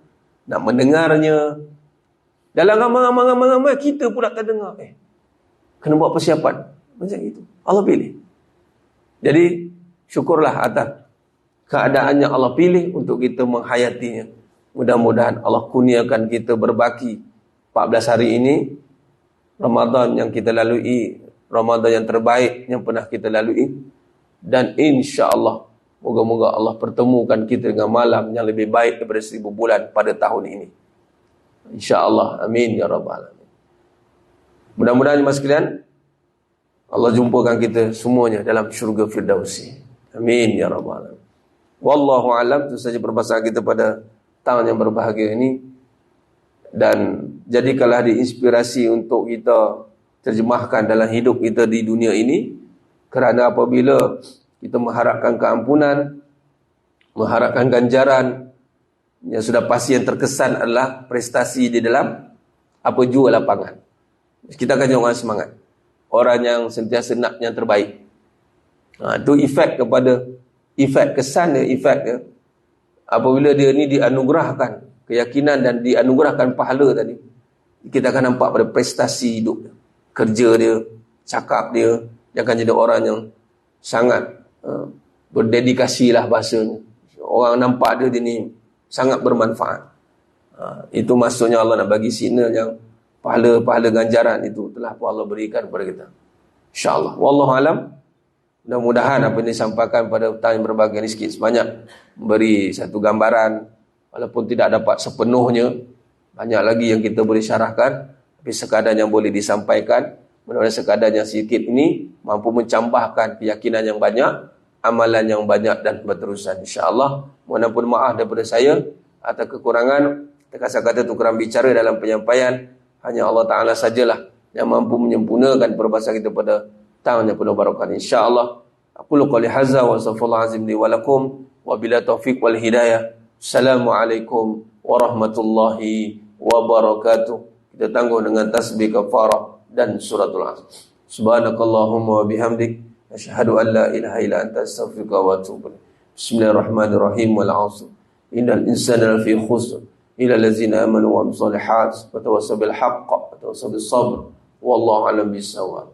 nak mendengarnya. Dalam ramai-ramai kita pula tak dengar. Kena buat persiapan. Macam itu. Allah pilih. Jadi syukurlah atas keadaannya Allah pilih untuk kita menghayatinya. Mudah-mudahan Allah kurniakan kita berbaki 14 hari ini, Ramadan yang kita lalui, Ramadan yang terbaik yang pernah kita lalui. Dan insya-Allah moga-moga Allah pertemukan kita dengan malam yang lebih baik daripada 1000 bulan pada tahun ini. Insya-Allah. Amin ya rabbal alamin. Mudah-mudahan jemaah sekalian, Allah jumpakan kita semuanya dalam syurga Firdausi. Amin ya rabbal alamin. Wallahu alam. Itu saja perbahasan kita pada tahun yang berbahagia ini. Dan jadikanlah diinspirasi untuk kita terjemahkan dalam hidup kita di dunia ini. Kerana apabila kita mengharapkan keampunan, mengharapkan ganjaran, yang sudah pasti yang terkesan adalah prestasi di dalam apa jua lapangan. Kita akan jadi orang semangat. Orang yang sentiasa nak yang terbaik. Itu efek kepada, efek kesan dia, efek dia. Apabila dia ni dianugerahkan keyakinan dan dianugerahkan pahala tadi, kita akan nampak pada prestasi hidup dia. Kerja dia, cakap dia, dia akan jadi orang yang sangat berdedikasilah bahasanya. Orang nampak dia ni sangat bermanfaat. Itu maksudnya Allah nak bagi signal yang pahala-pahala ganjaran itu telah pun Allah berikan kepada kita. InsyaAllah. Wallahu alam. Mudah-mudahan apa yang disampaikan pada tahun yang berbahagia ini sikit sebanyak memberi satu gambaran, walaupun tidak dapat sepenuhnya. Banyak lagi yang kita boleh syarahkan, tapi sekadar yang boleh disampaikan. Mudah-mudahan sekadar yang sedikit ini mampu mencambahkan keyakinan yang banyak, amalan yang banyak dan berterusan. InsyaAllah. Mohon ampun maaf daripada saya atas kekurangan, kata-kata tu kurang bicara dalam penyampaian. Hanya Allah Ta'ala sajalah yang mampu menyempurnakan perbahasan kita pada tahun yang penuh barakah. InsyaAllah. Aqulu qali hadza wa astaghfirullah azim li wa lakum wa bila taufiq wal hidayah. Assalamualaikum warahmatullahi wabarakatuh. Kita tangguh dengan tasbih kafarah dan suratul Asr. Subhanakallahumma wa bihamdik asyhadu an la ilaha illa anta astaghfiruka wa atubu ilaik. Bismillahirrahmanirrahim. Wal 'asr. Innal insana lafi khusr illa allazina amanu wa amilus solihat wa tawassaw bil haqq wa tawassaw bis sabr. Wallahu a'lam bissawab.